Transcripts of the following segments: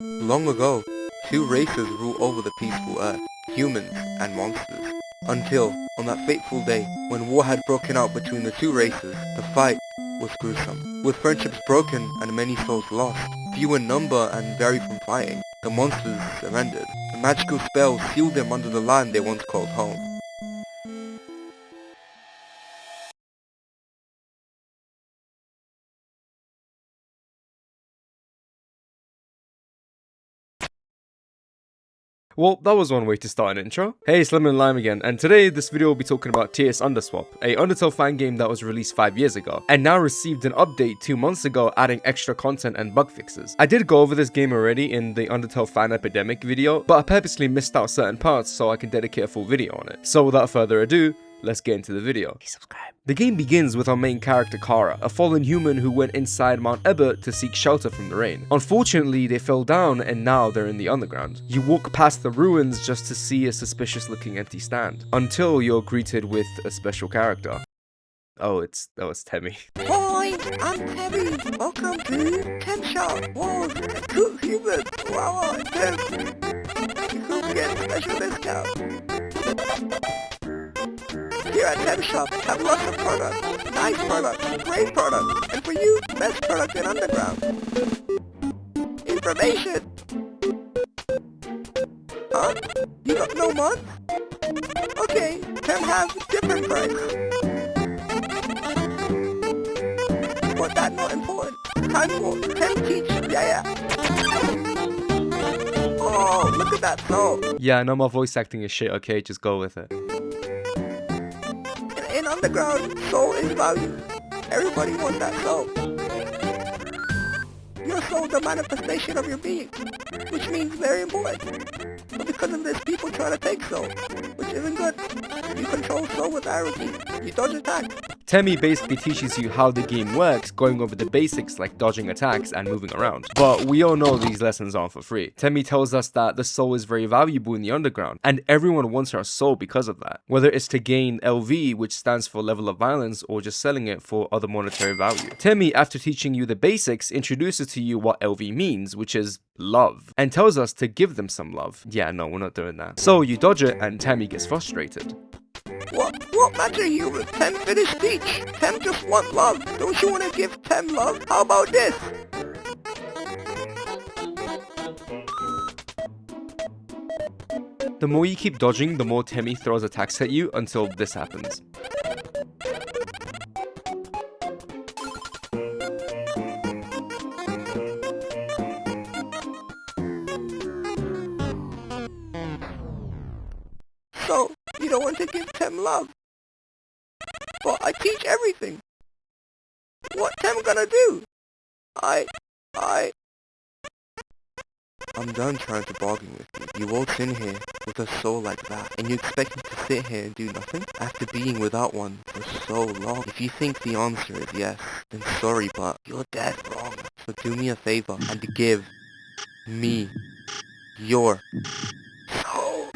Long ago, two races ruled over the peaceful earth, humans and monsters. Until, on that fateful day, when war had broken out between the two races, the fight was gruesome. With friendships broken and many souls lost, few in number and very from fighting, the monsters surrendered. A magical spell sealed them under the land they once called home. Well, that was one way to start an intro. Hey, it's Lemon Lime again, and today this video will be talking about TS Underswap, a Undertale fan game that was released 5 years ago, and now received an update 2 months ago adding extra content and bug fixes. I did go over this game already in the Undertale fan epidemic video, but I purposely missed out certain parts so I can dedicate a full video on it. So without further ado, let's get into the video. Please subscribe. The game begins with our main character Kara, a fallen human who went inside Mount Ebert to seek shelter from the rain. Unfortunately, they fell down and now they're in the underground. You walk past the ruins just to see a suspicious looking empty stand, until you're greeted with a special character. Oh, it's Temmie. Hi, I'm Toby. Welcome to Tem Shop. Whoa, a cool human. Wow, this. You could get special discount. Here at Tem Shop, have lots of products. Nice products, great products, and for you, best product in Underground. Information. Huh? You got no month? Okay, Tem has different price. But that's not important. Time for Tem teach. Yeah. Oh, look at that soul. Yeah, I know my voice acting is shit, okay? Just go with it. In Underground, soul is valued. Everybody wants that soul. Your soul is the manifestation of your being, which means very important. But because of this, people try to take soul, which isn't good. You control soul with arrogance. You dodge attack. Temmie basically teaches you how the game works, going over the basics like dodging attacks and moving around. But we all know these lessons aren't for free. Temmie tells us that the soul is very valuable in the underground, and everyone wants our soul because of that. Whether it's to gain LV, which stands for level of violence, or just selling it for other monetary value. Temmie, after teaching you the basics, introduces to you what LV means, which is love, and tells us to give them some love. Yeah, no, we're not doing that. So you dodge it and Temmie gets frustrated. What matter you with Tem finish speech? Tem just want love. Don't you want to give Tem love? How about this? The more you keep dodging, the more Temmie throws attacks at you until this happens. So, you don't want to give Tem love. But I teach everything. What Tem gonna do? I'm done trying to bargain with you. You waltz in here with a soul like that, and you expect me to sit here and do nothing? After being without one for so long. If you think the answer is yes, then sorry, but you're dead wrong. So do me a favor and give me your soul.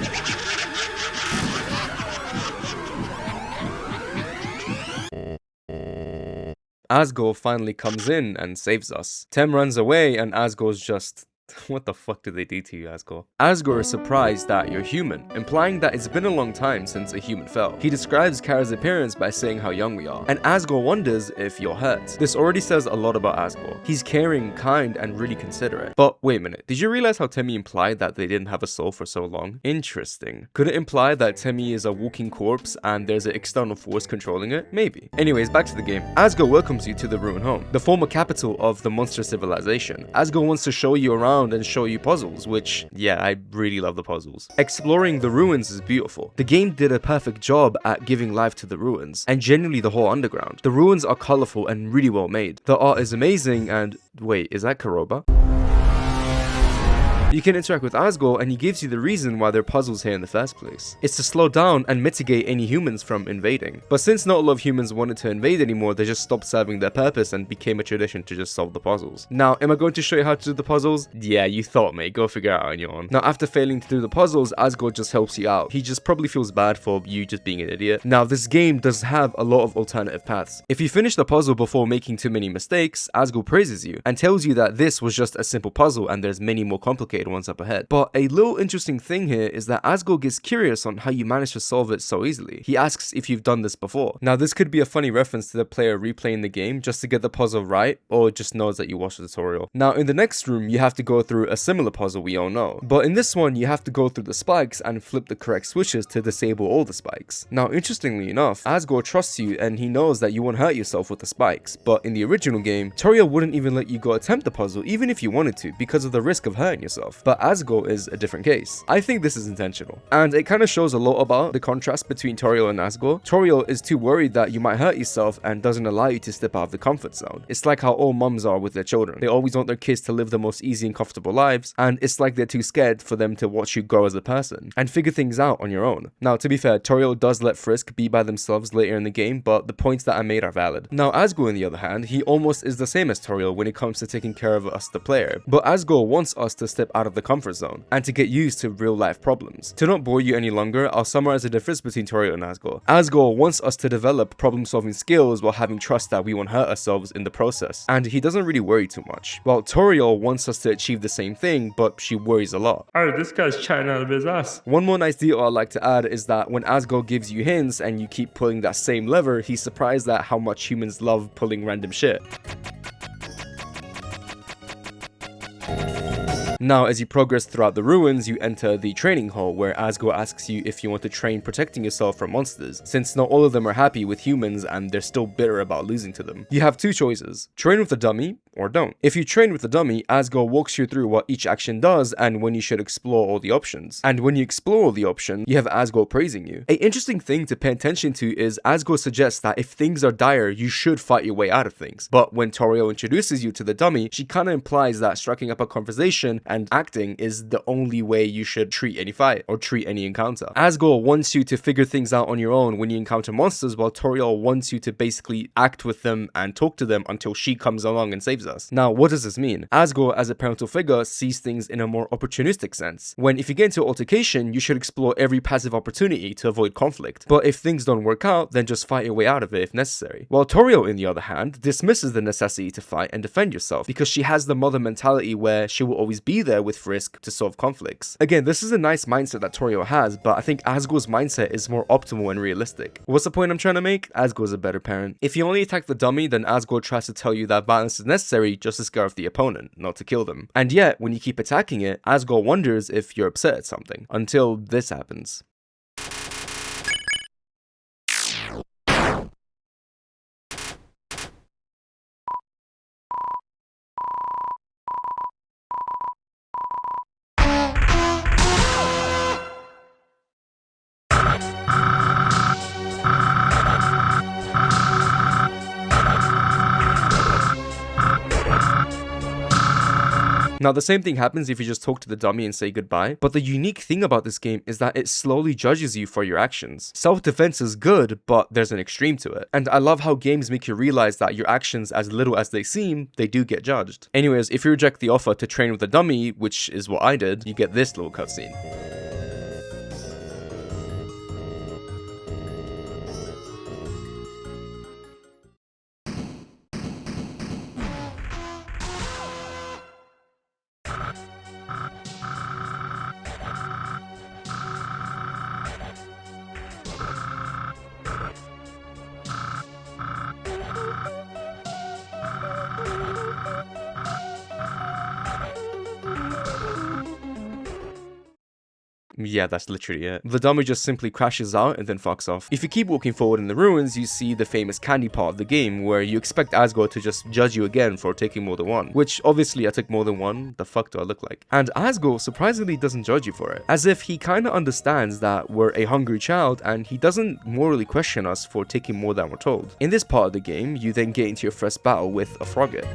Asgore finally comes in and saves us. Tem runs away and Asgore's just... What the fuck did they do to you, Asgore? Asgore is surprised that you're human, implying that it's been a long time since a human fell. He describes Kara's appearance by saying how young we are, and Asgore wonders if you're hurt. This already says a lot about Asgore. He's caring, kind, and really considerate. But wait a minute, did you realize how Temmie implied that they didn't have a soul for so long? Interesting. Could it imply that Temmie is a walking corpse and there's an external force controlling it? Maybe. Anyways, back to the game. Asgore welcomes you to the ruined home, the former capital of the monster civilization. Asgore wants to show you around and show you puzzles, which, yeah, I really love the puzzles. Exploring the ruins is beautiful. The game did a perfect job at giving life to the ruins, and genuinely the whole underground. The ruins are colorful and really well made. The art is amazing and... wait, is that Karoba? You can interact with asgore, and he gives you the reason why there are puzzles here in the first place. It's to slow down and mitigate any humans from invading. But since not a lot of humans wanted to invade anymore, they just stopped serving their purpose and became a tradition to just solve the puzzles. Now, am I going to show you how to do the puzzles? Yeah, you thought, mate. Go figure it out on your own. Now, after failing to do the puzzles, asgore just helps you out. He just probably feels bad for you just being an idiot. Now, this game does have a lot of alternative paths. If you finish the puzzle before making too many mistakes, asgore praises you and tells you that this was just a simple puzzle and there's many more complicated ones up ahead. But a little interesting thing here is that asgore gets curious on how you managed to solve it so easily. He asks if you've done this before. Now, this could be a funny reference to the player replaying the game just to get the puzzle right, or just knows that you watched the tutorial. Now, in the next room, you have to go through a similar puzzle we all know. But in this one, you have to go through the spikes and flip the correct switches to disable all the spikes. Now, interestingly enough, asgore trusts you and he knows that you won't hurt yourself with the spikes. But in the original game, Toriel wouldn't even let you go attempt the puzzle even if you wanted to because of the risk of hurting yourself. But asgore is a different case. I think this is intentional. And it kind of shows a lot about the contrast between Toriel and asgore. Toriel is too worried that you might hurt yourself and doesn't allow you to step out of the comfort zone. It's like how all mums are with their children. They always want their kids to live the most easy and comfortable lives, and it's like they're too scared for them to watch you grow as a person and figure things out on your own. Now, to be fair, Toriel does let Frisk be by themselves later in the game, but the points that I made are valid. Now, asgore on the other hand, he almost is the same as Toriel when it comes to taking care of us, the player, but asgore wants us to step out of the comfort zone and to get used to real life problems. To not bore you any longer, I'll summarize the difference between Toriel and asgore. Asgore wants us to develop problem solving skills while having trust that we won't hurt ourselves in the process, and he doesn't really worry too much, while Toriel wants us to achieve the same thing, but she worries a lot. Alright, this guy's chatting out of his ass. One more nice detail I'd like to add is that when asgore gives you hints and you keep pulling that same lever, he's surprised at how much humans love pulling random shit. Now, as you progress throughout the ruins, you enter the training hall, where asgore asks you if you want to train protecting yourself from monsters, since not all of them are happy with humans and they're still bitter about losing to them. You have two choices: train with a dummy, or don't. If you train with the dummy, asgore walks you through what each action does and when you should explore all the options. And when you explore all the options, you have asgore praising you. An interesting thing to pay attention to is asgore suggests that if things are dire, you should fight your way out of things. But when Toriel introduces you to the dummy, she kind of implies that striking up a conversation and acting is the only way you should treat any fight or treat any encounter. Asgore wants you to figure things out on your own when you encounter monsters, while Toriel wants you to basically act with them and talk to them until she comes along and saves us. Now, what does this mean? Asgore, as a parental figure, sees things in a more opportunistic sense. When if you get into an altercation, you should explore every passive opportunity to avoid conflict. But if things don't work out, then just fight your way out of it if necessary. While Toriel, on the other hand, dismisses the necessity to fight and defend yourself because she has the mother mentality where she will always be there with Frisk to solve conflicts. Again, this is a nice mindset that Toriel has, but I think asgore's mindset is more optimal and realistic. What's the point I'm trying to make? Asgore's a better parent. If you only attack the dummy, then asgore tries to tell you that violence is necessary just to scare off the opponent, not to kill them. And yet, when you keep attacking it, asgore wonders if you're upset at something, until this happens. Now, the same thing happens if you just talk to the dummy and say goodbye, but the unique thing about this game is that it slowly judges you for your actions. Self-defense is good, but there's an extreme to it. And I love how games make you realize that your actions, as little as they seem, they do get judged. Anyways, if you reject the offer to train with a dummy, which is what I did, you get this little cutscene. Yeah, that's literally it. The dummy just simply crashes out and then fucks off. If you keep walking forward in the ruins, you see the famous candy part of the game, where you expect asgore to just judge you again for taking more than one. Which, obviously, I took more than one. The fuck do I look like? And asgore surprisingly doesn't judge you for it. As if he kinda understands that we're a hungry child, and he doesn't morally question us for taking more than we're told. In this part of the game, you then get into your first battle with a frogget.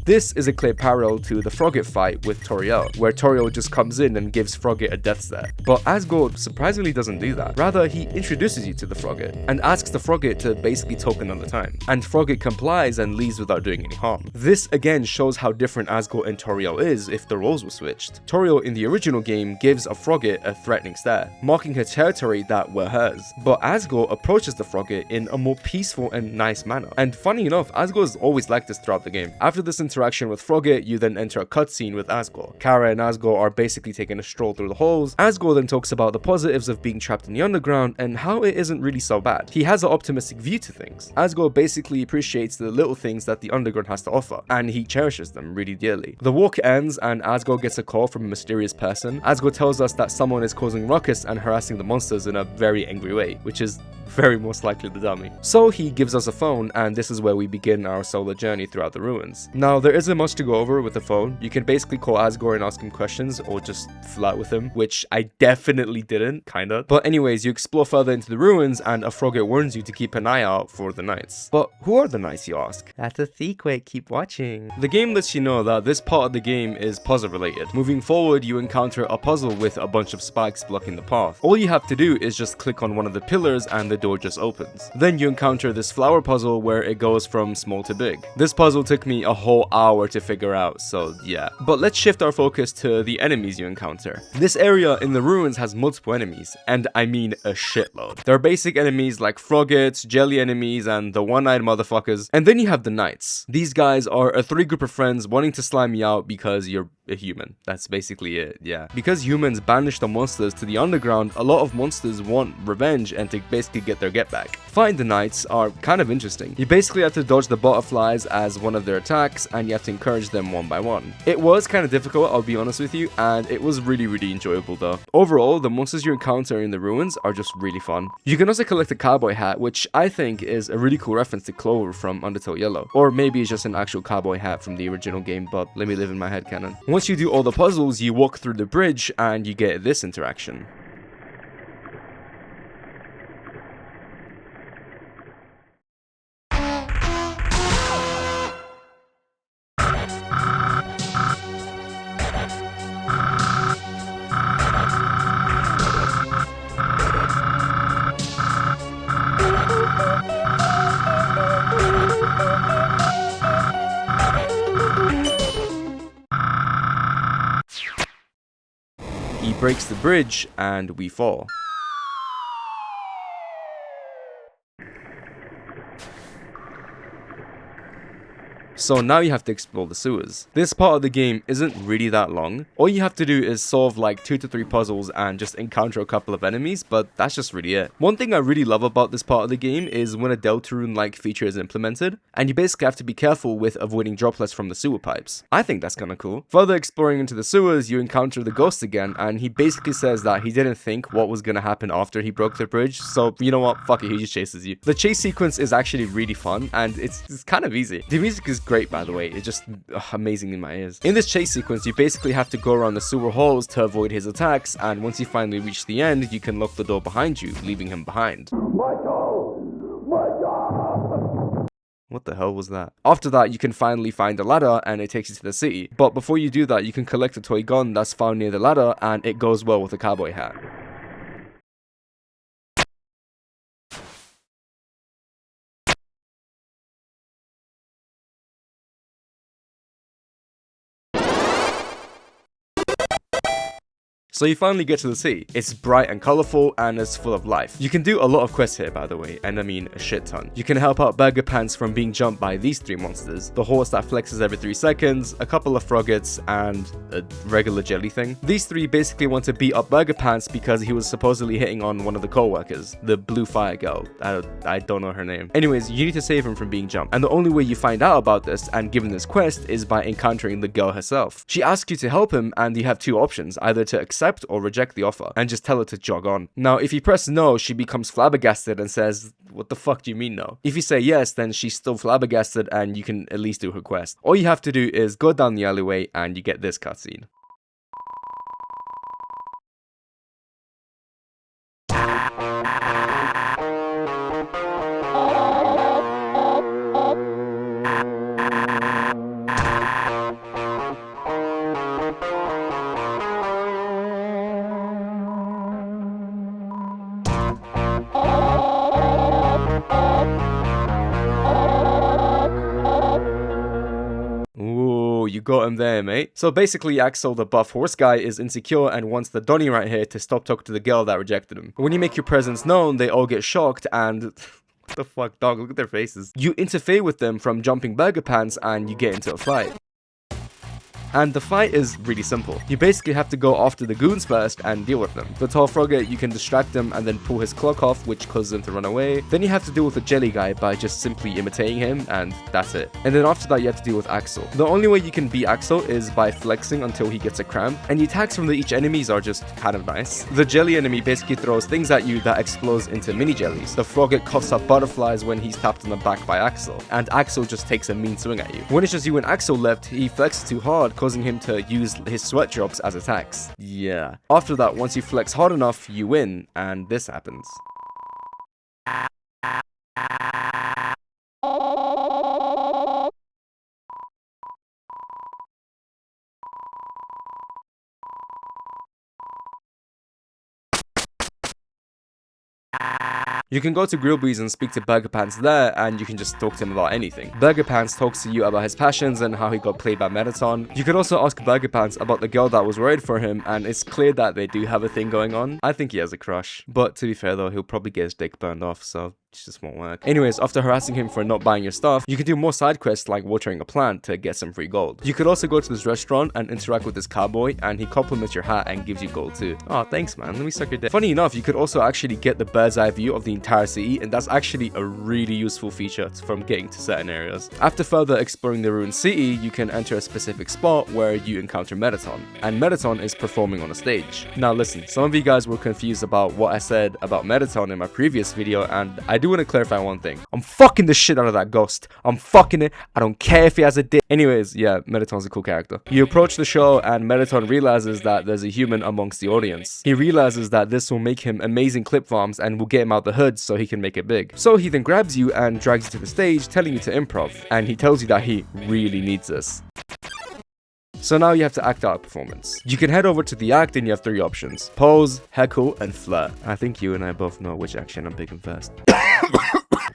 This is a clear parallel to the Frogget fight with Toriel, where Toriel just comes in and gives Frogget a death stare. But Asgore surprisingly doesn't do that. Rather, he introduces you to the Frogget and asks the Frogget to basically token on the time. And Frogget complies and leaves without doing any harm. This again shows how different Asgore and Toriel is if the roles were switched. Toriel in the original game gives a Frogget a threatening stare, marking her territory that were hers. But Asgore approaches the Frogget in a more peaceful and nice manner. And funny enough, Asgore is always like this throughout the game. After this interaction with Frogget, you then enter a cutscene with Asgore. Kara and Asgore are basically taking a stroll through the halls. Asgore then talks about the positives of being trapped in the underground and how it isn't really so bad. He has an optimistic view to things. Asgore basically appreciates the little things that the underground has to offer, and he cherishes them really dearly. The walk ends and Asgore gets a call from a mysterious person. Asgore tells us that someone is causing ruckus and harassing the monsters in a very angry way, which is very most likely the dummy. So he gives us a phone, and this is where we begin our solo journey throughout the ruins. Now, there isn't much to go over with the phone. You can basically call Asgore and ask him questions, or just flirt with him, which I definitely didn't, kinda. But anyways, you explore further into the ruins, and a Frogget warns you to keep an eye out for the knights. But who are the knights, you ask? That's a secret, keep watching. The game lets you know that this part of the game is puzzle related. Moving forward, you encounter a puzzle with a bunch of spikes blocking the path. All you have to do is just click on one of the pillars and the door just opens. Then you encounter this flower puzzle where it goes from small to big. This puzzle took me a whole hour to figure out, so yeah. But let's shift our focus to the enemies you encounter. This area in the ruins has multiple enemies, and I mean a shitload. There are basic enemies like Froggets, jelly enemies, and the one-eyed motherfuckers. And then you have the knights. These guys are a 3 group of friends wanting to slime you out because you're a human. That's basically it, yeah. Because humans banish the monsters to the underground, a lot of monsters want revenge and to basically get their get back. Fighting the knights are kind of interesting. You basically have to dodge the butterflies as one of their attacks, and you have to encourage them one by one. It was kind of difficult, I'll be honest with you, and it was really enjoyable though. Overall, the monsters you encounter in the ruins are just really fun. You can also collect a cowboy hat, which I think is a really cool reference to Clover from Undertale Yellow. Or maybe it's just an actual cowboy hat from the original game, but let me live in my head canon. Once you do all the puzzles, you walk through the bridge and you get this interaction. He breaks the bridge and we fall. So now you have to explore the sewers. This part of the game isn't really that long. All you have to do is solve like 2 to 3 puzzles and just encounter a couple of enemies, but that's just really it. One thing I really love about this part of the game is when a Deltarune-like feature is implemented, and you basically have to be careful with avoiding droplets from the sewer pipes. I think that's kinda cool. Further exploring into the sewers, you encounter the ghost again, and he basically says that he didn't think what was gonna happen after he broke the bridge, so you know what, fuck it, he just chases you. The chase sequence is actually really fun, and it's kind of easy. The music is great, by the way. It's just amazing in my ears. In this chase sequence, you basically have to go around the sewer halls to avoid his attacks, and once you finally reach the end, you can lock the door behind you, leaving him behind. What the hell was that? After that, you can finally find a ladder and it takes you to the city. But before you do that, you can collect a toy gun that's found near the ladder, and it goes well with a cowboy hat. So you finally get to the city. It's bright and colourful and it's full of life. You can do a lot of quests here, by the way, and I mean a shit ton. You can help out Burger Pants from being jumped by these 3 monsters, the horse that flexes every 3 seconds, a couple of Froggets, and a regular jelly thing. These 3 basically want to beat up Burger Pants because he was supposedly hitting on one of the co-workers, the blue fire girl. I don't know her name. Anyways, you need to save him from being jumped, and the only way you find out about this and given this quest is by encountering the girl herself. She asks you to help him, and you have 2 options, either to accept or reject the offer, and just tell her to jog on. Now, if you press no, she becomes flabbergasted and says, "What the fuck do you mean no?" If you say yes, then she's still flabbergasted and you can at least do her quest. All you have to do is go down the alleyway and you get this cutscene. got him there, mate. So basically, Axel, the buff horse guy, is insecure and wants the Donny right here to stop talking to the girl that rejected him. When you make your presence known, they all get shocked and... what the fuck, dog? Look at their faces. You interfere with them from jumping burger pants and you get into a fight. And the fight is really simple. You basically have to go after the goons first and deal with them. The tall frogger, you can distract him and then pull his cloak off, which causes him to run away. Then you have to deal with the jelly guy by just simply imitating him, and that's it. And then after that, you have to deal with Axel. The only way you can beat Axel is by flexing until he gets a cramp, and the attacks from each enemies are just kind of nice. The jelly enemy basically throws things at you that explodes into mini jellies. The frogger coughs up butterflies when he's tapped on the back by Axel, and Axel just takes a mean swing at you. When it's just you and Axel left, he flexes too hard, causing him to use his sweat drops as attacks. Yeah. After that, once you flex hard enough, you win, and this happens. You can go to Grillbees and speak to Burger Pants there, and you can just talk to him about anything. Burger Pants talks to you about his passions and how he got played by Mettaton. You could also ask Burger Pants about the girl that was worried for him, and it's clear that they do have a thing going on. I think he has a crush. But to be fair though, he'll probably get his dick burned off, so it just won't work. Anyways, after harassing him for not buying your stuff, you can do more side quests like watering a plant to get some free gold. You could also go to this restaurant and interact with this cowboy, and he compliments your hat and gives you gold too. Oh, thanks man, let me suck your dick. Funny enough, you could also actually get the bird's eye view of the entire city, and that's actually a really useful feature from getting to certain areas. After further exploring the ruined city, you can enter a specific spot where you encounter Mettaton, and Mettaton is performing on a stage. Now listen, some of you guys were confused about what I said about Mettaton in my previous video, and I do want to clarify one thing. I'm fucking the shit out of that ghost. I'm fucking it. I don't care if he has a dick. Anyways, yeah, Mettaton's a cool character. You approach the show and Mettaton realizes that there's a human amongst the audience. He realizes that this will make him amazing clip farms and will get him out the hood so he can make it big. So he then grabs you and drags you to the stage, telling you to improv, and he tells you that he really needs this. So now you have to act out a performance. You can head over to the act and you have 3 options: pose, heckle, and flirt. I think you and I both know which action I'm picking first.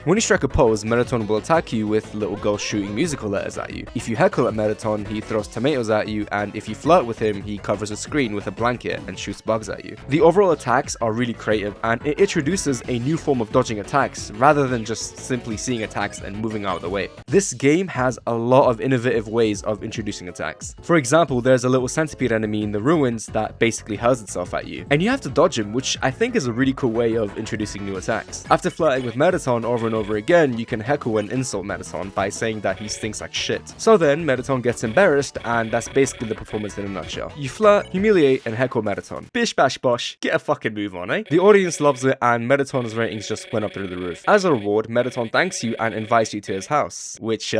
When you strike a pose, Mettaton will attack you with little ghosts shooting musical letters at you. If you heckle at Mettaton, he throws tomatoes at you, and if you flirt with him, he covers a screen with a blanket and shoots bugs at you. The overall attacks are really creative, and it introduces a new form of dodging attacks, rather than just simply seeing attacks and moving out of the way. This game has a lot of innovative ways of introducing attacks. For example, there's a little centipede enemy in the ruins that basically hurls itself at you, and you have to dodge him, which I think is a really cool way of introducing new attacks. After flirting with Mettaton over and over again, you can heckle and insult Mettaton by saying that he stinks like shit. So then, Mettaton gets embarrassed, and that's basically the performance in a nutshell. You flirt, humiliate, and heckle Mettaton. Bish bash bosh, get a fucking move on, eh? The audience loves it, and Mettaton's ratings just went up through the roof. As a reward, Mettaton thanks you and invites you to his house, which,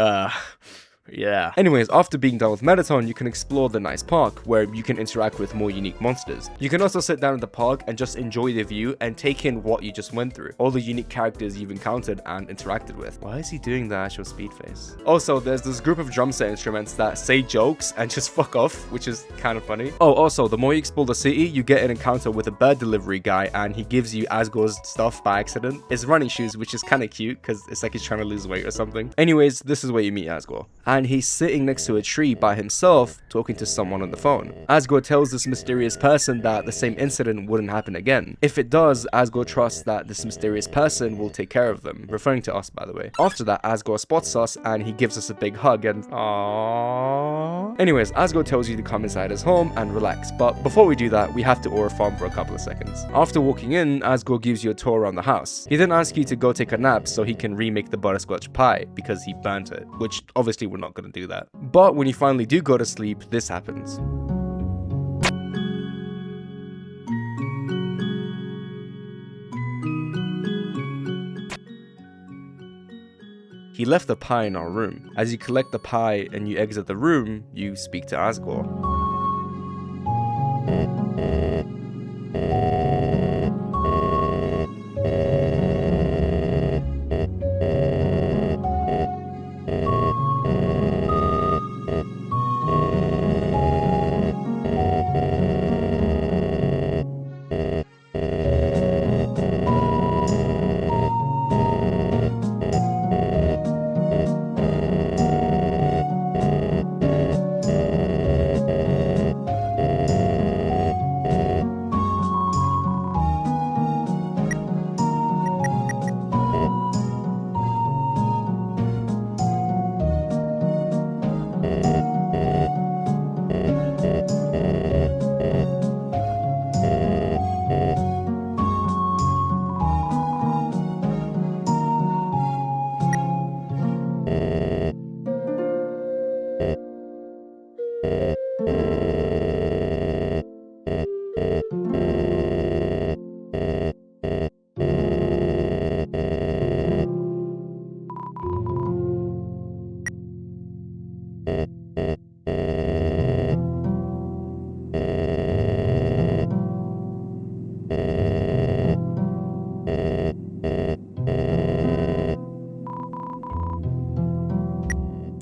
yeah. Anyways, after being done with Mettaton, you can explore the nice park, where you can interact with more unique monsters. You can also sit down in the park and just enjoy the view and take in what you just went through, all the unique characters you've encountered and interacted with. Why is he doing the actual speed face? Also, there's this group of drum set instruments that say jokes and just fuck off, which is kind of funny. Oh, also, the more you explore the city, you get an encounter with a bird delivery guy, and he gives you Asgore's stuff by accident. It's running shoes, which is kind of cute, because it's like he's trying to lose weight or something. Anyways, this is where you meet Asgore, and he's sitting next to a tree by himself talking to someone on the phone. Asgore tells this mysterious person that the same incident wouldn't happen again. If it does, Asgore trusts that this mysterious person will take care of them, referring to us by the way. After that, Asgore spots us and he gives us a big hug and aww. Anyways, Asgore tells you to come inside his home and relax, but before we do that, we have to aura farm for a couple of seconds. After walking in, Asgore gives you a tour around the house. He then asks you to go take a nap so he can remake the butterscotch pie because he burnt it, which obviously we're not going to do that. But when you finally do go to sleep, this happens. He left the pie in our room. As you collect the pie and you exit the room, you speak to Asgore.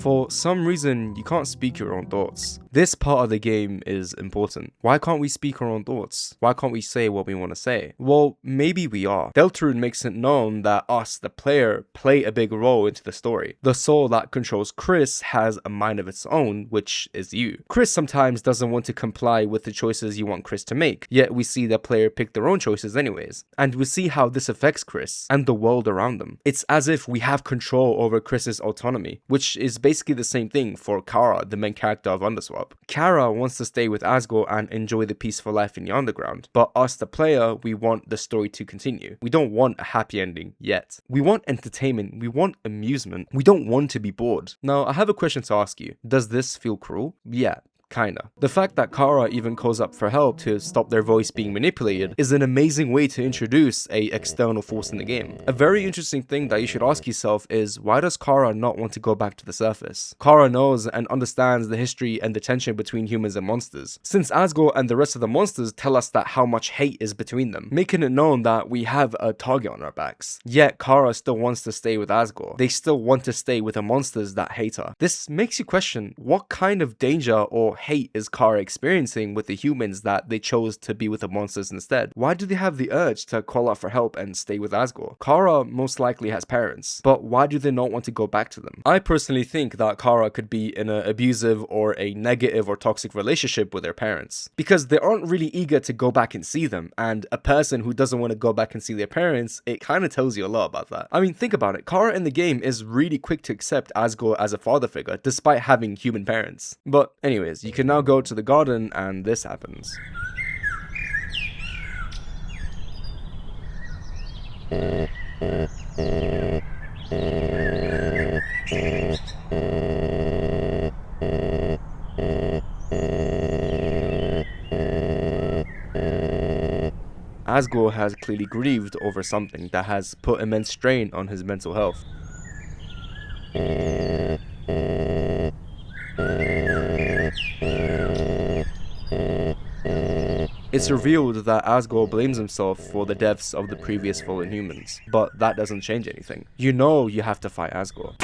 For some reason, you can't speak your own thoughts. This part of the game is important. Why can't we speak our own thoughts? Why can't we say what we want to say? Well, maybe we are. Deltarune makes it known that us, the player, play a big role into the story. The soul that controls Chris has a mind of its own, which is you. Chris sometimes doesn't want to comply with the choices you want Chris to make, yet we see the player pick their own choices anyways. And we see how this affects Chris and the world around them. It's as if we have control over Chris's autonomy, which is basically the same thing for Kara, the main character of Underswap. Kara wants to stay with Asgore and enjoy the peaceful life in the underground, but us the player, we want the story to continue. We don't want a happy ending yet. We want entertainment, we want amusement, we don't want to be bored. Now, I have a question to ask you. Does this feel cruel? Yeah. Kinda. The fact that Kara even calls up for help to stop their voice being manipulated is an amazing way to introduce a external force in the game. A very interesting thing that you should ask yourself is, why does Kara not want to go back to the surface? Kara knows and understands the history and the tension between humans and monsters, since Asgore and the rest of the monsters tell us that how much hate is between them, making it known that we have a target on our backs. Yet Kara still wants to stay with Asgore. They still want to stay with the monsters that hate her. This makes you question, what kind of danger or hate is Kara experiencing with the humans that they chose to be with the monsters instead? Why do they have the urge to call out for help and stay with Asgore? Kara most likely has parents, but why do they not want to go back to them? I personally think that Kara could be in an abusive or a negative or toxic relationship with their parents, because they aren't really eager to go back and see them, and a person who doesn't want to go back and see their parents, it kind of tells you a lot about that. I mean, think about it. Kara in the game is really quick to accept Asgore as a father figure, despite having human parents. But anyways, you can now go to the garden and this happens. Asgore has clearly grieved over something that has put immense strain on his mental health. It's revealed that Asgore blames himself for the deaths of the previous fallen humans, but that doesn't change anything. You know you have to fight Asgore.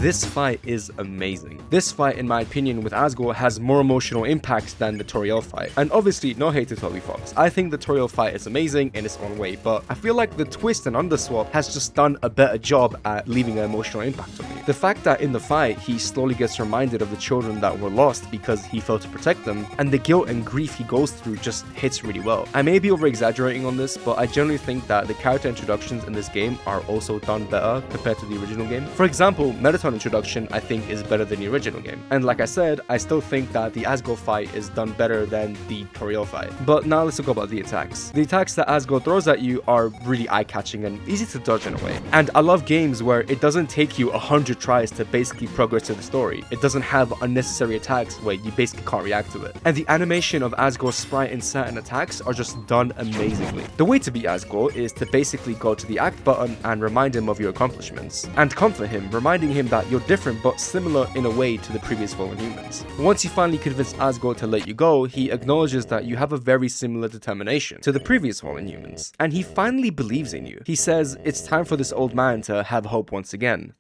This fight is amazing. This fight, in my opinion, with Asgore has more emotional impact than the Toriel fight. And obviously, no hate to Toby Fox. I think the Toriel fight is amazing in its own way, but I feel like the twist and Underswap has just done a better job at leaving an emotional impact on me. The fact that in the fight, he slowly gets reminded of the children that were lost because he failed to protect them, and the guilt and grief he goes through just hits really well. I may be over-exaggerating on this, but I generally think that the character introductions in this game are also done better compared to the original game. For example, Mettaton introduction I think is better than the original game, and like I said, I still think that the Asgore fight is done better than the Toriel fight. But now let's talk about the attacks. The attacks that Asgore throws at you are really eye-catching and easy to dodge in a way, and I love games where it doesn't take you 100 tries to basically progress to the story. It doesn't have unnecessary attacks where you basically can't react to it, and the animation of Asgore's sprite in certain attacks are just done amazingly. The way to beat Asgore is to basically go to the act button and remind him of your accomplishments, and comfort him, reminding him that you're different but similar in a way to the previous fallen humans. Once you finally convince Asgore to let you go, he acknowledges that you have a very similar determination to the previous fallen humans, and he finally believes in you. He says it's time for this old man to have hope once again.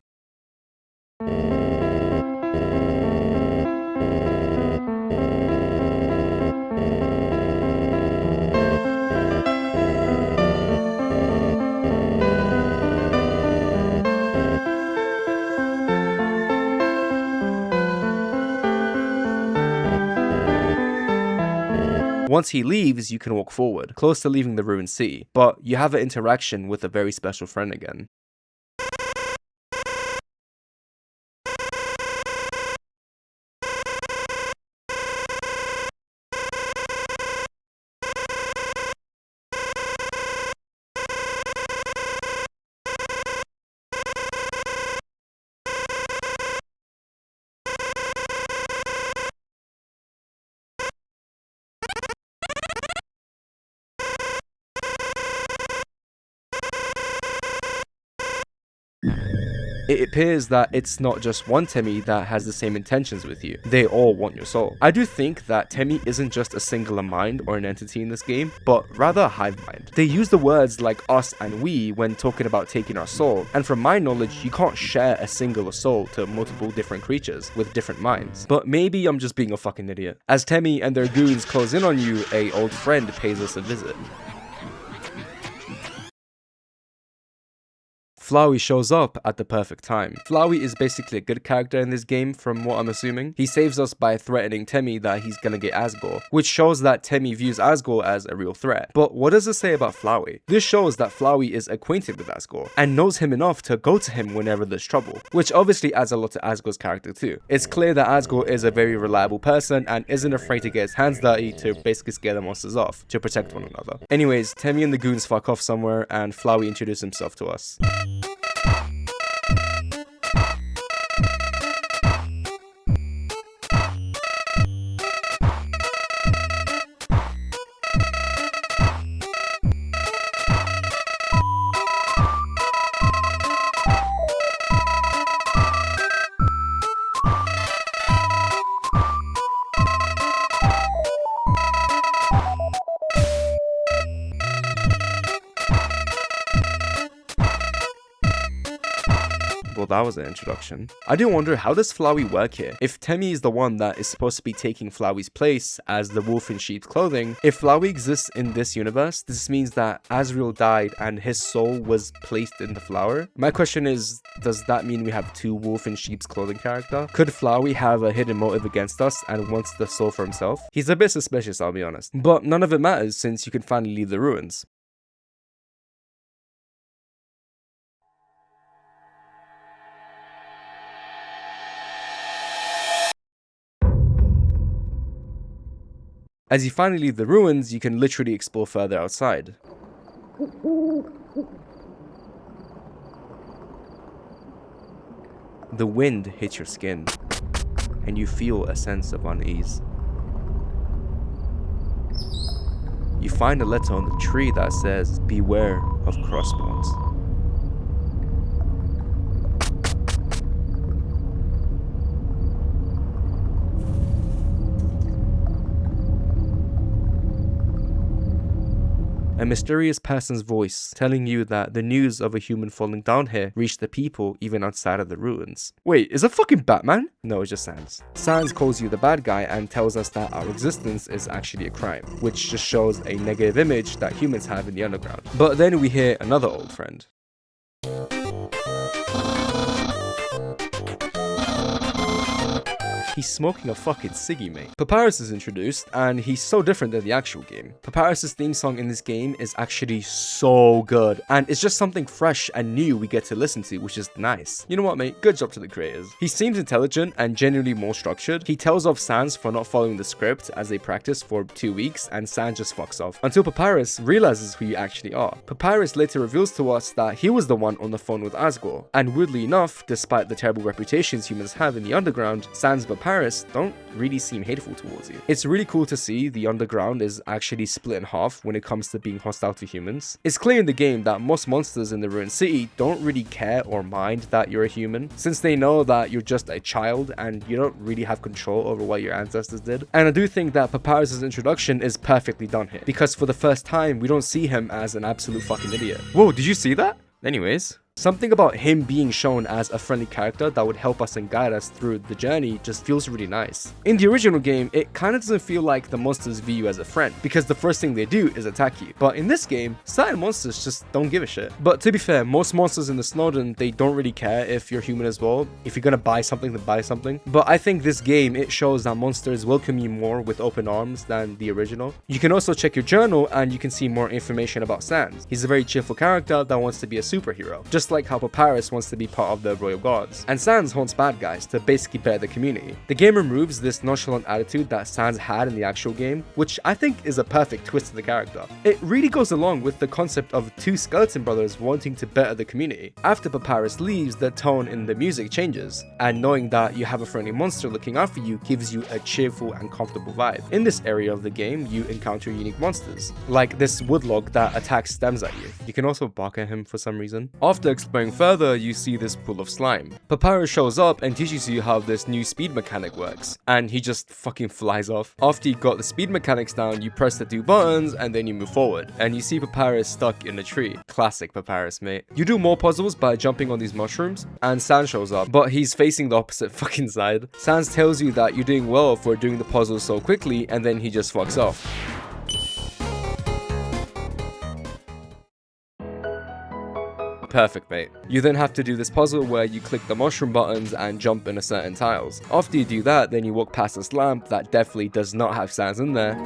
Once he leaves, you can walk forward, close to leaving the ruined sea, but you have an interaction with a very special friend again. it appears that it's not just one temmie that has the same intentions with you. They all want your soul. I do think that temmie isn't just a singular mind or an entity in this game, but rather a hive mind. They use the words like us and we when talking about taking our soul, and from my knowledge, you can't share a singular soul to multiple different creatures with different minds. But maybe I'm just being a fucking idiot. As temmie and their goons close in on you, a old friend pays us a visit. Flowey shows up at the perfect time. Flowey is basically a good character in this game from what I'm assuming. He saves us by threatening Temmie that he's gonna get asgore, which shows that Temmie views asgore as a real threat. But what does it say about Flowey? This shows that Flowey is acquainted with asgore and knows him enough to go to him whenever there's trouble, which obviously adds a lot to Asgore's character too. It's clear that asgore is a very reliable person and isn't afraid to get his hands dirty to basically scare the monsters off to protect one another. Anyways, Temmie and the goons fuck off somewhere and Flowey introduces himself to us. Well, that was an introduction. I do wonder, how does Flowey work here? If Temmie is the one that is supposed to be taking Flowey's place as the wolf in sheep's clothing, if Flowey exists in this universe, this means that Asriel died and his soul was placed in the flower. My question is, does that mean we have two wolf in sheep's clothing character? Could Flowey have a hidden motive against us and wants the soul for himself? He's a bit suspicious, I'll be honest. But none of it matters since you can finally leave the ruins. As you finally leave the ruins, you can literally explore further outside. The wind hits your skin, and you feel a sense of unease. You find a letter on the tree that says, "Beware of crossbones." A mysterious person's voice telling you that the news of a human falling down here reached the people even outside of the ruins. Wait, is that fucking Batman? No, it's just Sans. Sans calls you the bad guy and tells us that our existence is actually a crime, which just shows a negative image that humans have in the underground. But then we hear another old friend. He's smoking a fucking ciggy, mate. Papyrus is introduced, and he's so different than the actual game. Papyrus's theme song in this game is actually so good, and it's just something fresh and new we get to listen to, which is nice. You know what, mate? Good job to the creators. He seems intelligent and genuinely more structured. He tells off Sans for not following the script as they practice for 2 weeks, and Sans just fucks off until Papyrus realizes who you actually are. Papyrus later reveals to us that he was the one on the phone with Asgore, and weirdly enough, despite the terrible reputations humans have in the underground, Sans and Papyrus don't really seem hateful towards you. It's really cool to see the underground is actually split in half when it comes to being hostile to humans. It's clear in the game that most monsters in the ruined city don't really care or mind that you're a human, since they know that you're just a child and you don't really have control over what your ancestors did. And I do think that Papyrus's introduction is perfectly done here, because for the first time we don't see him as an absolute fucking idiot. Whoa, did you see that? Anyways, something about him being shown as a friendly character that would help us and guide us through the journey just feels really nice. In the original game, it kind of doesn't feel like the monsters view you as a friend, because the first thing they do is attack you. But in this game, certain monsters just don't give a shit. But to be fair, most monsters in the Snowden, they don't really care if you're human as well. If you're gonna buy something, then buy something. But I think this game, it shows that monsters welcome you more with open arms than the original. You can also check your journal and you can see more information about Sans. He's a very cheerful character that wants to be a superhero, just like how Papyrus wants to be part of the Royal Guards. And Sans haunts bad guys to basically better the community. The game removes this nonchalant attitude that Sans had in the actual game, which I think is a perfect twist to the character. It really goes along with the concept of two skeleton brothers wanting to better the community. After Papyrus leaves, the tone in the music changes, and knowing that you have a friendly monster looking out for you gives you a cheerful and comfortable vibe. In this area of the game, you encounter unique monsters, like this woodlog that attacks stems at you. You can also bark at him for some reason. After exploring further, you see this pool of slime. Papyrus shows up and teaches you how this new speed mechanic works, and he just fucking flies off. After you got the speed mechanics down, you press the 2 buttons and then you move forward, and you see Papyrus stuck in a tree. Classic Papyrus, mate. You do more puzzles by jumping on these mushrooms, and Sans shows up, but he's facing the opposite fucking side. Sans tells you that you're doing well for doing the puzzles so quickly, and then he just fucks off. Perfect, mate. You then have to do this puzzle where you click the mushroom buttons and jump in a certain tiles. After you do that, then you walk past this lamp that definitely does not have Sans in there.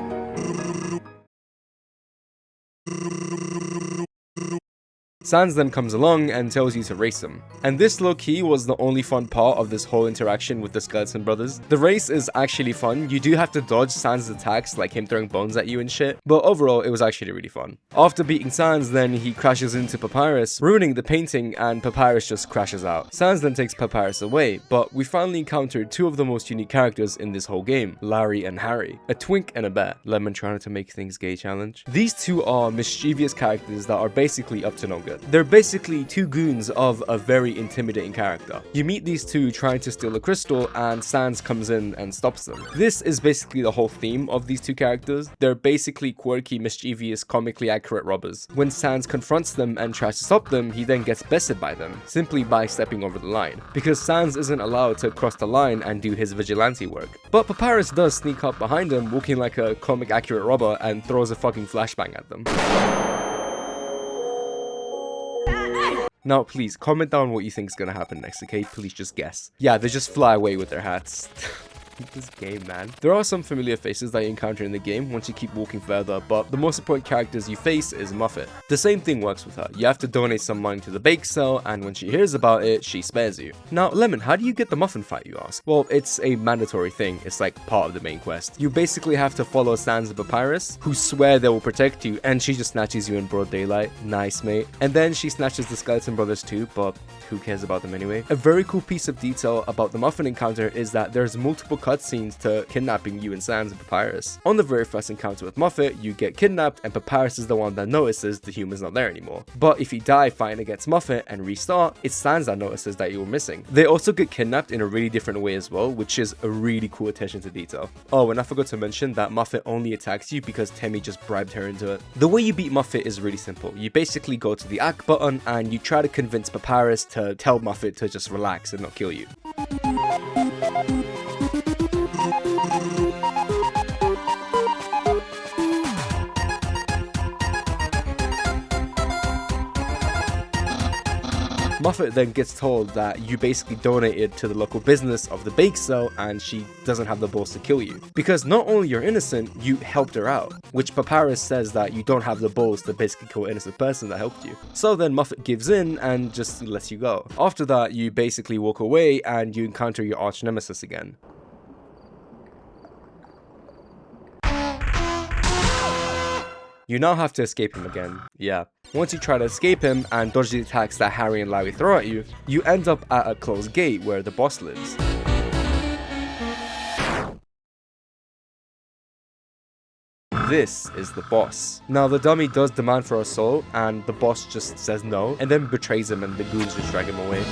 Sans then comes along and tells you to race him. And this low-key was the only fun part of this whole interaction with the Skeleton Brothers. The race is actually fun. You do have to dodge Sans' attacks, like him throwing bones at you and shit, but overall it was actually really fun. After beating Sans, then he crashes into Papyrus, ruining the painting, and Papyrus just crashes out. Sans then takes Papyrus away, but we finally encountered 2 of the most unique characters in this whole game, Larry and Harry. A twink and a bear. Lemon trying to make things gay challenge. These 2 are mischievous characters that are basically up to no good. They're basically 2 goons of a very intimidating character. You meet these 2 trying to steal a crystal, and Sans comes in and stops them. This is basically the whole theme of these 2 characters. They're basically quirky, mischievous, comically accurate robbers. When Sans confronts them and tries to stop them, he then gets bested by them, simply by stepping over the line, because Sans isn't allowed to cross the line and do his vigilante work. But Papyrus does sneak up behind them, walking like a comic accurate robber, and throws a fucking flashbang at them. Now, please, comment down what you think is gonna happen next, okay? Please just guess. Yeah, they just fly away with their hats. This game, man. There are some familiar faces that you encounter in the game once you keep walking further, but the most important characters you face is Muffet. The same thing works with her. You have to donate some money to the bake sale, and when she hears about it, she spares you. Now, Lemon, how do you get the muffin fight, you ask? Well, it's a mandatory thing. It's like part of the main quest. You basically have to follow Sans and Papyrus, who swear they will protect you, and she just snatches you in broad daylight. Nice, mate. And then she snatches the Skeleton Brothers too, but who cares about them anyway? A very cool piece of detail about the muffin encounter is that there's multiple cutscenes to kidnapping you and Sans and Papyrus. On the very first encounter with Muffet, you get kidnapped and Papyrus is the one that notices the human's not there anymore. But if you die fighting against Muffet and restart, it's Sans that notices that you were missing. They also get kidnapped in a really different way as well, which is a really cool attention to detail. Oh, and I forgot to mention that Muffet only attacks you because Temmie just bribed her into it. The way you beat Muffet is really simple. You basically go to the act button and you try to convince Papyrus to tell Muffet to just relax and not kill you. Muffet then gets told that you basically donated to the local business of the bake sale and she doesn't have the balls to kill you. Because not only you're innocent, you helped her out, which Papyrus says that you don't have the balls to basically kill an innocent person that helped you. So then Muffet gives in and just lets you go. After that, you basically walk away and you encounter your arch nemesis again. You now have to escape him again. Yeah. Once you try to escape him and dodge the attacks that Harry and Larry throw at you, you end up at a closed gate where the boss lives. This is the boss. Now the dummy does demand for a soul and the boss just says no and then betrays him and the goons just drag him away.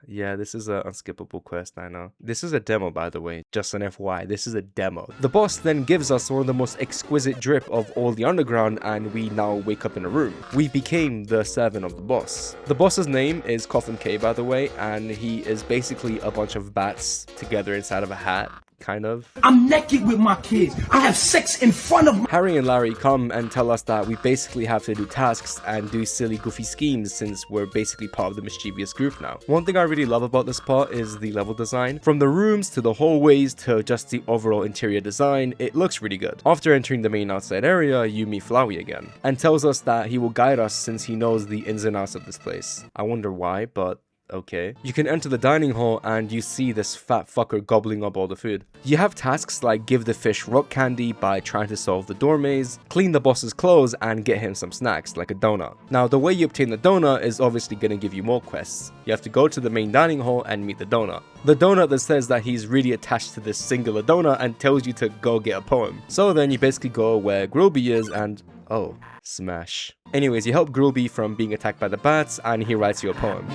Yeah, this is an unskippable quest, I know. This is a demo, by the way, just an FYI, this is a demo. The boss then gives us one of the most exquisite drip of all the underground and we now wake up in a room. We became the servant of the boss. The boss's name is Coffin K, by the way, and he is basically a bunch of bats together inside of a hat. Kind of. I'm naked with my kids. I have sex in front of my... Harry and Larry come and tell us that we basically have to do tasks and do silly goofy schemes since we're basically part of the mischievous group now. One thing I really love about this part is the level design. From the rooms to the hallways to just the overall interior design, it looks really good. After entering the main outside area, you meet Flowey again and tells us that he will guide us since he knows the ins and outs of this place. I wonder why, but okay. You can enter the dining hall and you see this fat fucker gobbling up all the food. You have tasks like give the fish rock candy by trying to solve the door maze, clean the boss's clothes, and get him some snacks like a donut. Now, the way you obtain the donut is obviously going to give you more quests. You have to go to the main dining hall and meet the donut. The donut that says that he's really attached to this singular donut and tells you to go get a poem. So then you basically go where Grillby is and oh, smash. Anyways, you help Grillby from being attacked by the bats and he writes you a poem.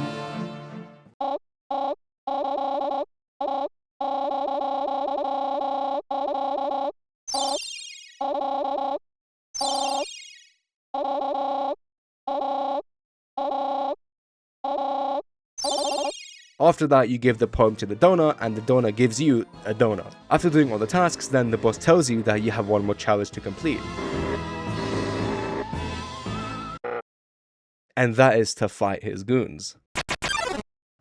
After that, you give the poem to the donut, and the donut gives you a donut. After doing all the tasks, then the boss tells you that you have one more challenge to complete. And that is to fight his goons.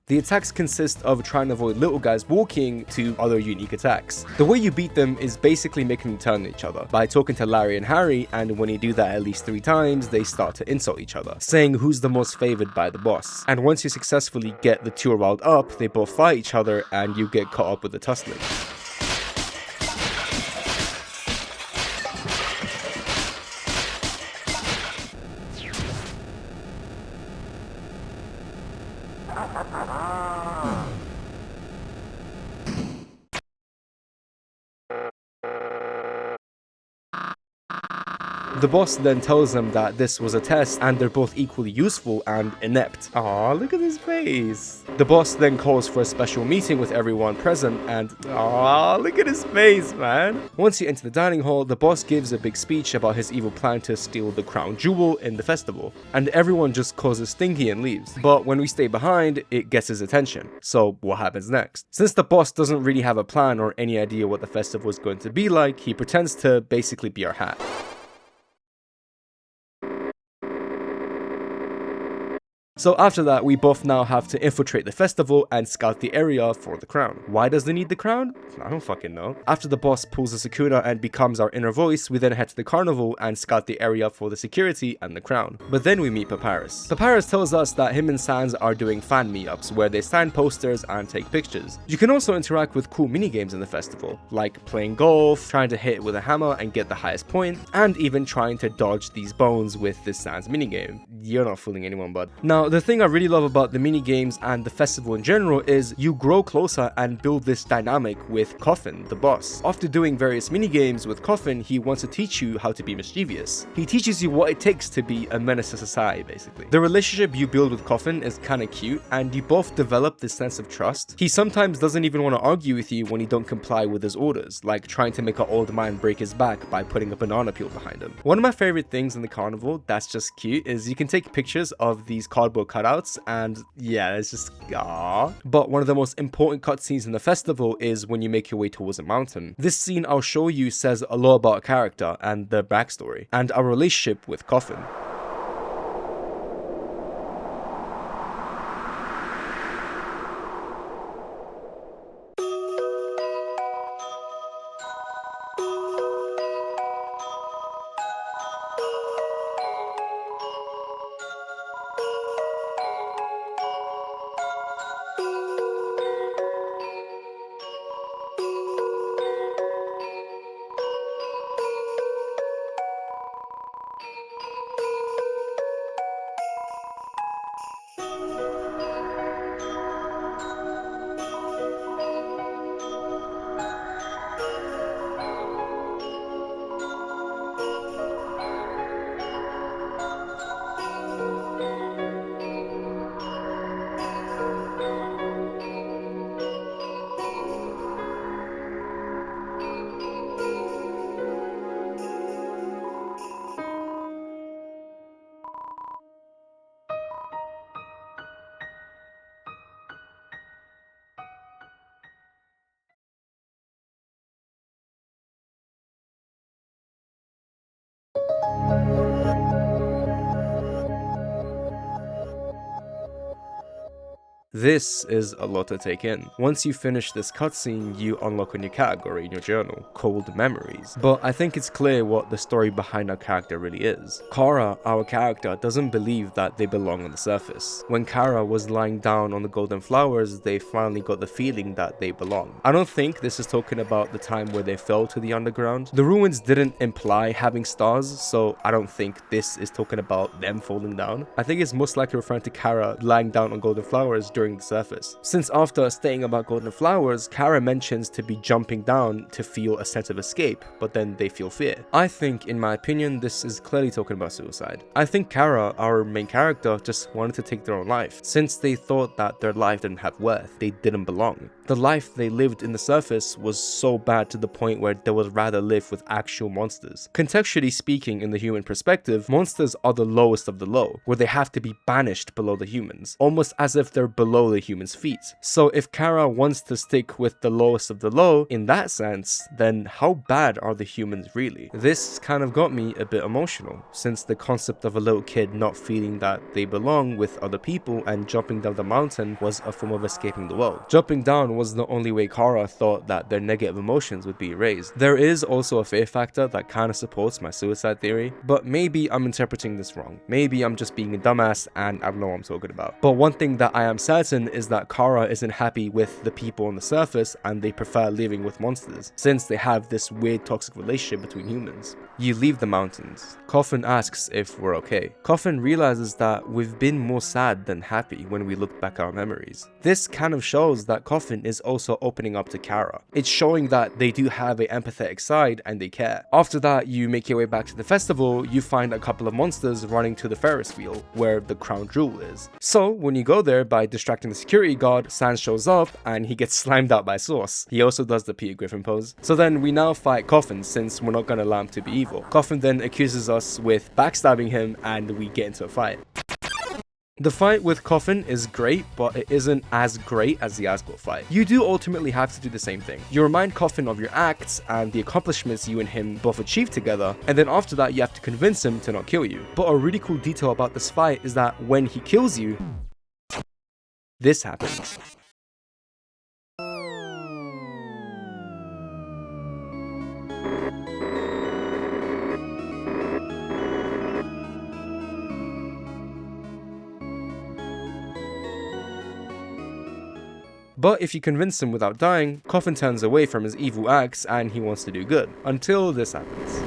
The attacks consist of trying to avoid little guys walking to other unique attacks. The way you beat them is basically making them turn on each other by talking to Larry and Harry, and when you do that at least 3 times, they start to insult each other, saying who's the most favored by the boss. And once you successfully get the 2 riled up, they both fight each other and you get caught up with the tussling. The boss then tells them that this was a test and they're both equally useful and inept. Aw, look at his face. The boss then calls for a special meeting with everyone present and aw, look at his face, man. Once you enter the dining hall, the boss gives a big speech about his evil plan to steal the crown jewel in the festival, and everyone just causes stinky and leaves. But when we stay behind, it gets his attention. So what happens next? Since the boss doesn't really have a plan or any idea what the festival is going to be like, he pretends to basically be our hat. So after that, we both now have to infiltrate the festival and scout the area for the crown. Why does they need the crown? I don't fucking know. After the boss pulls the Sakuna and becomes our inner voice, we then head to the carnival and scout the area for the security and the crown. But then we meet Papyrus. Papyrus tells us that him and Sans are doing fan meetups where they sign posters and take pictures. You can also interact with cool minigames in the festival, like playing golf, trying to hit with a hammer and get the highest point, and even trying to dodge these bones with this Sans minigame. You're not fooling anyone, bud. Now, the thing I really love about the mini games and the festival in general is you grow closer and build this dynamic with Coffin, the boss. After doing various mini games with Coffin, he wants to teach you how to be mischievous. He teaches you what it takes to be a menace to society, basically. The relationship you build with Coffin is kinda cute, and you both develop this sense of trust. He sometimes doesn't even want to argue with you when you don't comply with his orders, like trying to make an old man break his back by putting a banana peel behind him. One of my favorite things in the carnival that's just cute is you can take pictures of these cardboard cutouts, and yeah, it's just aww. But one of the most important cutscenes in the festival is when you make your way towards a mountain. This scene I'll show you says a lot about a character and their backstory, and our relationship with Coffin. This is a lot to take in. Once you finish this cutscene, you unlock a new category in your journal, called Memories. But I think it's clear what the story behind our character really is. Kara, our character, doesn't believe that they belong on the surface. When Kara was lying down on the golden flowers, they finally got the feeling that they belong. I don't think this is talking about the time where they fell to the underground. The ruins didn't imply having stars, so I don't think this is talking about them falling down. I think it's most likely referring to Kara lying down on golden flowers during the surface. Since after stating about golden flowers, Kara mentions to be jumping down to feel a sense of escape, but then they feel fear. I think, in my opinion, this is clearly talking about suicide. I think Kara, our main character, just wanted to take their own life. Since they thought that their life didn't have worth, they didn't belong. The life they lived in the surface was so bad to the point where they would rather live with actual monsters. Contextually speaking, in the human perspective, monsters are the lowest of the low, where they have to be banished below the humans, almost as if they're below the humans' feet. So if Kara wants to stick with the lowest of the low, in that sense, then how bad are the humans really? This kind of got me a bit emotional, since the concept of a little kid not feeling that they belong with other people and jumping down the mountain was a form of escaping the world. Jumping down was the only way Kara thought that their negative emotions would be erased. There is also a fear factor that kind of supports my suicide theory, but maybe I'm interpreting this wrong. Maybe I'm just being a dumbass and I don't know what I'm talking about. But one thing that I am certain is that Kara isn't happy with the people on the surface and they prefer living with monsters, since they have this weird toxic relationship between humans. You leave the mountains. Coffin asks if we're okay. Coffin realizes that we've been more sad than happy when we look back at our memories. This kind of shows that Coffin is also opening up to Kara. It's showing that they do have an empathetic side and they care. After that, you make your way back to the festival, you find a couple of monsters running to the Ferris wheel, where the crown jewel is. So, when you go there by distracting the security guard, Sans shows up and he gets slimed out by Sauce. He also does the Peter Griffin pose. So then we now fight Coffin, since we're not gonna allow him to be evil. Coffin then accuses us with backstabbing him and we get into a fight. The fight with Coffin is great, but it isn't as great as the Asgore fight. You do ultimately have to do the same thing. You remind Coffin of your acts and the accomplishments you and him both achieved together, and then after that you have to convince him to not kill you. But a really cool detail about this fight is that when he kills you, this happens. But if you convince him without dying, Coffin turns away from his evil acts and he wants to do good, until this happens.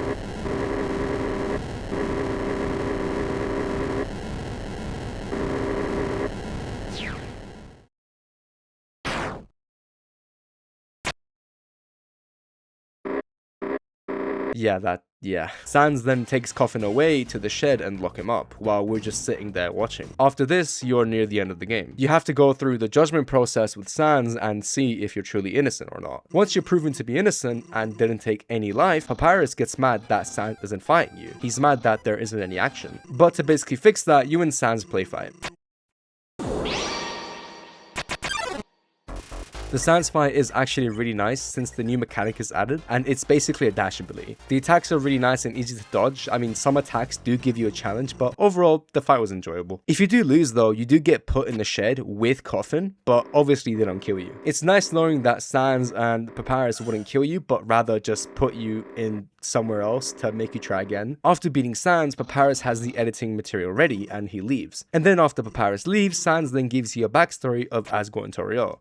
Yeah. Sans then takes Coffin away to the shed and lock him up, while we're just sitting there watching. After this, you're near the end of the game. You have to go through the judgment process with Sans and see if you're truly innocent or not. Once you're proven to be innocent and didn't take any life, Papyrus gets mad that Sans isn't fighting you. He's mad that there isn't any action. But to basically fix that, you and Sans play fight. The Sans fight is actually really nice since the new mechanic is added, and it's basically a dash ability. The attacks are really nice and easy to dodge. I mean, some attacks do give you a challenge, but overall, the fight was enjoyable. If you do lose though, you do get put in the shed with Coffin, but obviously they don't kill you. It's nice knowing that Sans and Papyrus wouldn't kill you, but rather just put you in somewhere else to make you try again. After beating Sans, Papyrus has the editing material ready and he leaves. And then after Papyrus leaves, Sans then gives you a backstory of Asgore and Toriel.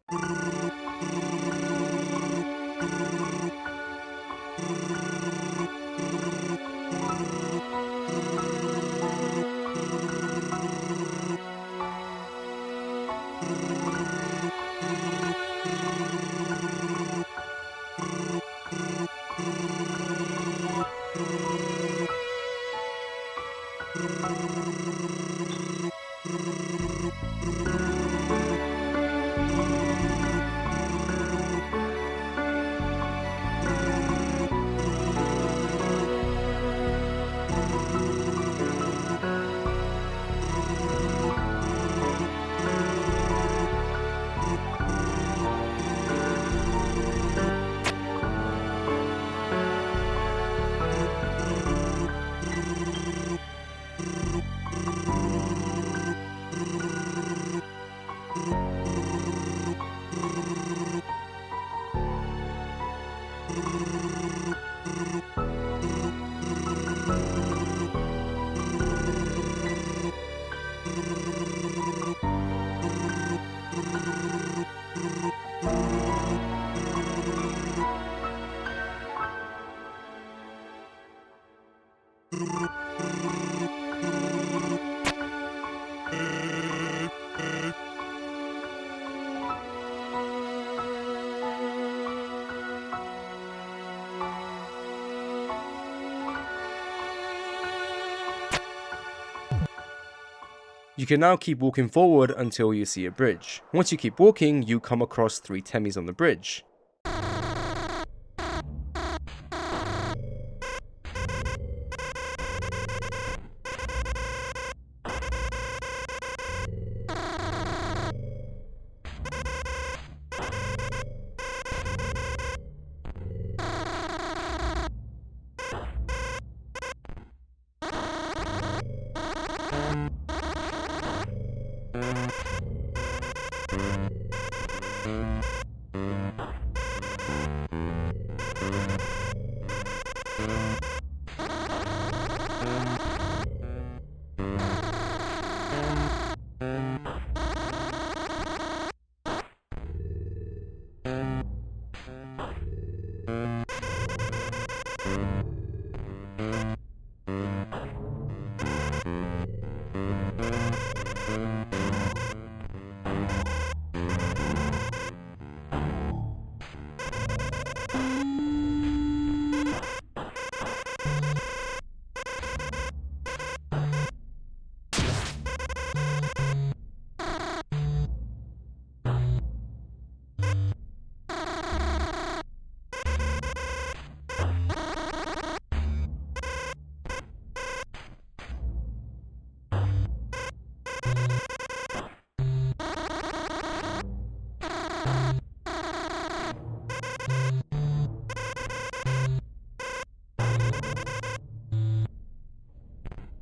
You can now keep walking forward until you see a bridge. Once you keep walking, you come across 3 temmies on the bridge.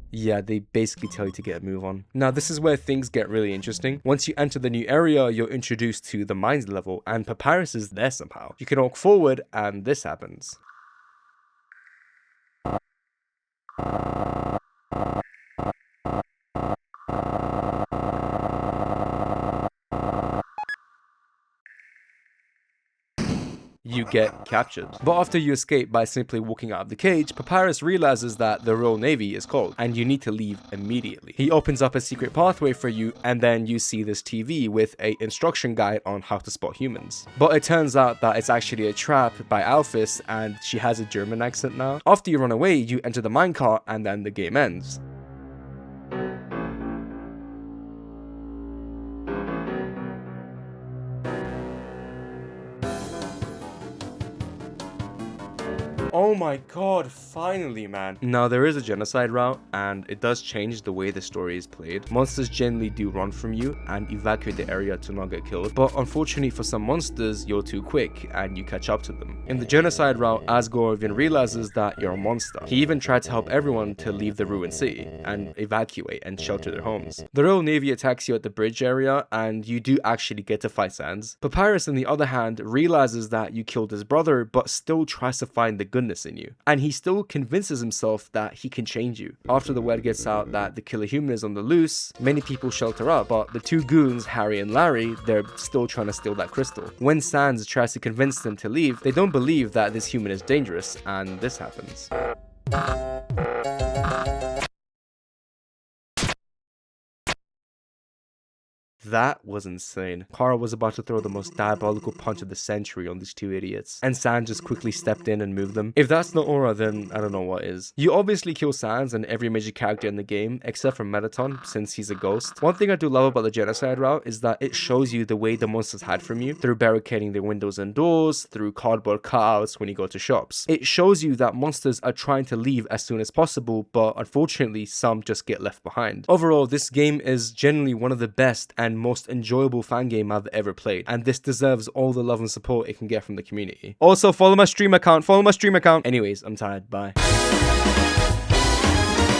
Yeah, they basically tell you to get a move on. Now, this is where things get really interesting. Once you enter the new area, you're introduced to the mines level, and Papyrus is there somehow. You can walk forward, and this happens. You get captured. But after you escape by simply walking out of the cage, Papyrus realizes that the Royal Navy is called, and you need to leave immediately. He opens up a secret pathway for you, and then you see this TV with an instruction guide on how to spot humans. But it turns out that it's actually a trap by Alphys, and she has a German accent now. After you run away, you enter the minecart, and then the game ends. Oh my god, finally, man. Now, there is a genocide route, and it does change the way the story is played. Monsters generally do run from you and evacuate the area to not get killed, but unfortunately for some monsters, you're too quick and you catch up to them. In the genocide route, Asgore even realizes that you're a monster. He even tried to help everyone to leave the ruined city and evacuate and shelter their homes. The Royal Navy attacks you at the bridge area, and you do actually get to fight Sans. Papyrus, on the other hand, realizes that you killed his brother, but still tries to find the goodness in you, and he still convinces himself that he can change you. After the word gets out that the killer human is on the loose, many people shelter up, but the 2 goons, Harry and Larry, they're still trying to steal that crystal. When Sans tries to convince them to leave, they don't believe that this human is dangerous, and this happens. That was insane. Kara was about to throw the most diabolical punch of the century on these 2 idiots, and Sans just quickly stepped in and moved them. If that's not aura, then I don't know what is. You obviously kill Sans and every major character in the game, except for Mettaton, since he's a ghost. One thing I do love about the genocide route is that it shows you the way the monsters hide from you, through barricading their windows and doors, through cardboard cutouts when you go to shops. It shows you that monsters are trying to leave as soon as possible, but unfortunately some just get left behind. Overall, this game is generally one of the best and most enjoyable fan game I've ever played, and this deserves all the love and support it can get from the community. Also, follow my stream account. Anyways, I'm tired. Bye.